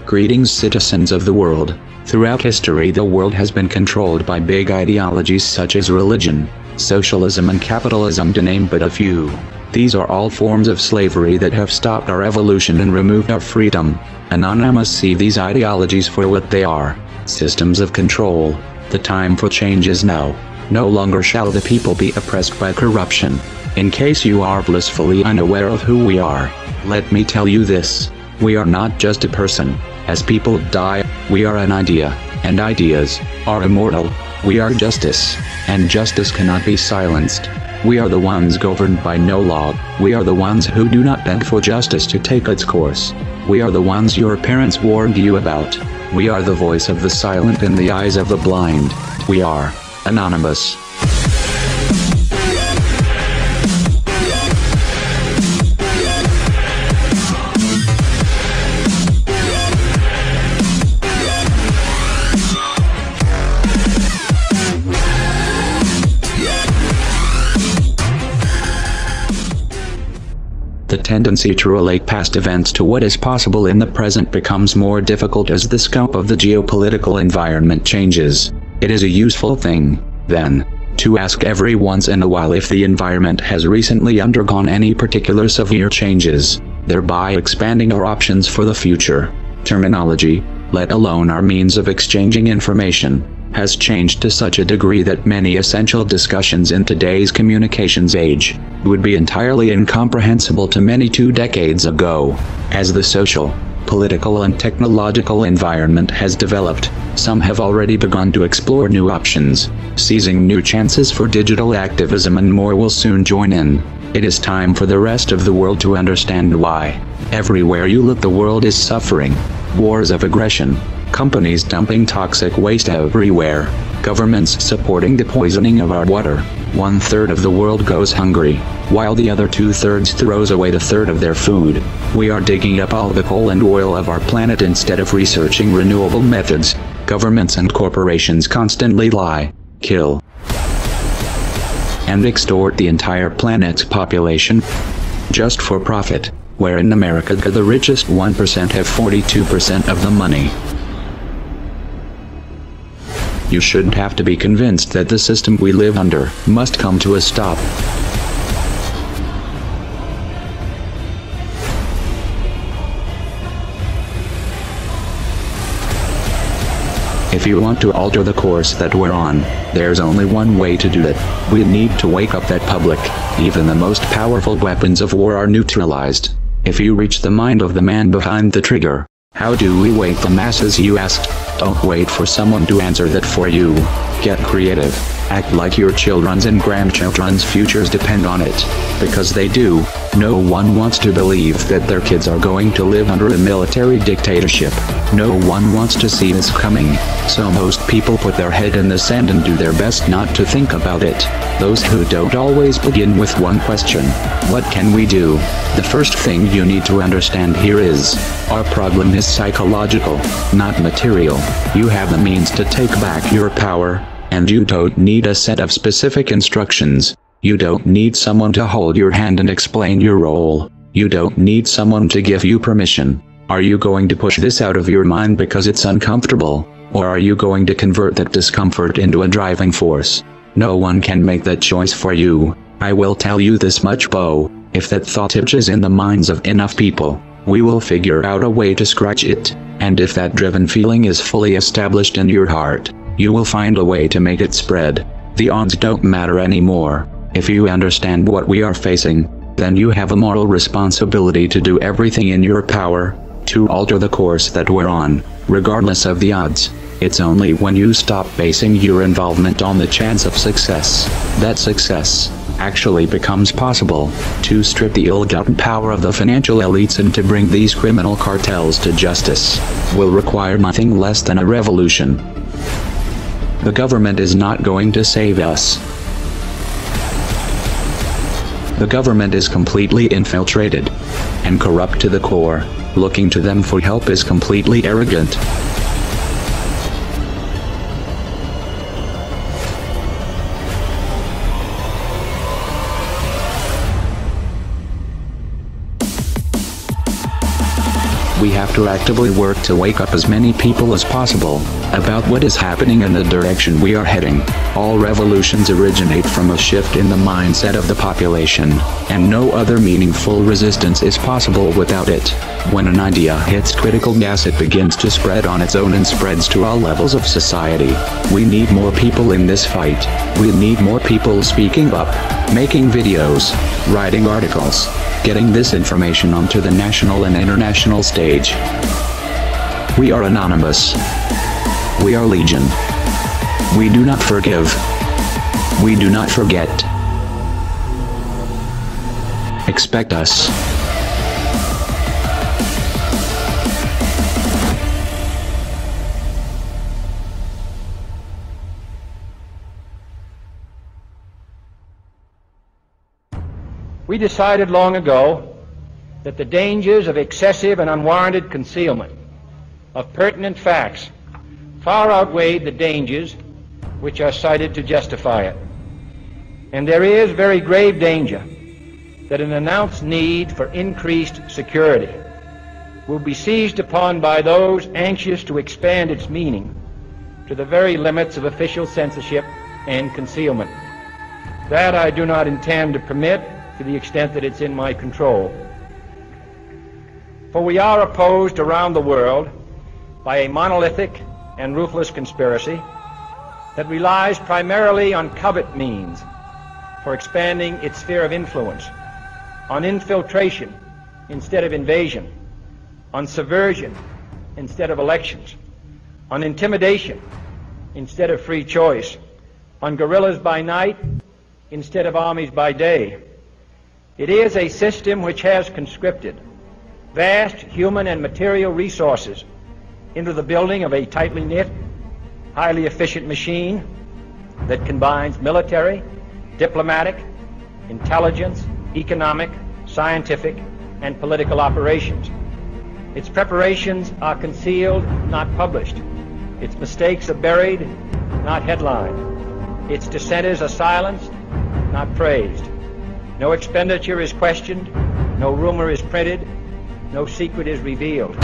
Greetings, citizens of the world. Throughout history, the world has been controlled by big ideologies such as religion, socialism and capitalism, to name but a few. These are all forms of slavery that have stopped our evolution and removed our freedom. Anonymous see these ideologies for what they are: systems of control. The time for change is now. No longer shall the people be oppressed by corruption. In case you are blissfully unaware of who we are, let me tell you this: we are not just a person. As people die, we are an idea, and ideas are immortal. We are justice, and justice cannot be silenced. We are the ones governed by no law. We are the ones who do not beg for justice to take its course. We are the ones your parents warned you about. We are the voice of the silent in the eyes of the blind. We are Anonymous. The tendency to relate past events to what is possible in the present becomes more difficult as the scope of the geopolitical environment changes. It is a useful thing, then, to ask every once in a while if the environment has recently undergone any particular severe changes, thereby expanding our options for the future. Terminology, let alone our means of exchanging information, has changed to such a degree that many essential discussions in today's communications age would be entirely incomprehensible to many 2 decades ago. As the social, political and technological environment has developed, some have already begun to explore new options, seizing new chances for digital activism, and more will soon join in. It is time for the rest of the world to understand why. Everywhere you look, the world is suffering. Wars of aggression, companies dumping toxic waste everywhere, governments supporting the poisoning of our water. 1/3 of the world goes hungry, while the other 2/3 throws away 1/3 of their food. We are digging up all the coal and oil of our planet instead of researching renewable methods. Governments and corporations constantly lie, kill, and extort the entire planet's population just for profit, where in America the richest 1% have 42% of the money. You shouldn't have to be convinced that the system we live under must come to a stop. If you want to alter the course that we're on, there's only one way to do it. We need to wake up that public. Even the most powerful weapons of war are neutralized if you reach the mind of the man behind the trigger. How do we wake the masses, you asked? Don't wait for someone to answer that for you. Get creative. Act like your children's and grandchildren's futures depend on it. Because they do. No one wants to believe that their kids are going to live under a military dictatorship. No one wants to see this coming. So most people put their head in the sand and do their best not to think about it. Those who don't always begin with one question: what can we do? The first thing you need to understand here is, our problem is psychological, not material. You have the means to take back your power, and you don't need a set of specific instructions. You don't need someone to hold your hand and explain your role. You don't need someone to give you permission. Are you going to push this out of your mind because it's uncomfortable, or are you going to convert that discomfort into a driving force? No one can make that choice for you. I will tell you this much, Bo: if that thought itches in the minds of enough people, we will figure out a way to scratch it. And if that driven feeling is fully established in your heart, you will find a way to make it spread. The odds don't matter anymore. If you understand what we are facing, then you have a moral responsibility to do everything in your power to alter the course that we're on, regardless of the odds. It's only when you stop basing your involvement on the chance of success that success actually becomes possible. To strip the ill-gotten power of the financial elites and to bring these criminal cartels to justice will require nothing less than a revolution. The government is not going to save us. The government is completely infiltrated and corrupt to the core. Looking to them for help is completely arrogant. We have to actively work to wake up as many people as possible about what is happening and the direction we are heading. All revolutions originate from a shift in the mindset of the population, and no other meaningful resistance is possible without it. When an idea hits critical mass, it begins to spread on its own and spreads to all levels of society. We need more people in this fight. We need more people speaking up, making videos, writing articles, getting this information onto the national and international stage. We are anonymous. We are legion. We do not forgive. We do not forget. Expect us. We decided long ago that the dangers of excessive and unwarranted concealment of pertinent facts far outweighed the dangers which are cited to justify it. And there is very grave danger that an announced need for increased security will be seized upon by those anxious to expand its meaning to the very limits of official censorship and concealment. That I do not intend to permit to the extent that it's in my control. For we are opposed around the world by a monolithic and ruthless conspiracy that relies primarily on covert means for expanding its sphere of influence, on infiltration instead of invasion, on subversion instead of elections, on intimidation instead of free choice, on guerrillas by night instead of armies by day. It is a system which has conscripted vast human and material resources into the building of a tightly knit, highly efficient machine that combines military, diplomatic, intelligence, economic, scientific, and political operations. Its preparations are concealed, not published. Its mistakes are buried, not headlined. Its dissenters are silenced, not praised. No expenditure is questioned, no rumor is printed, no secret is revealed.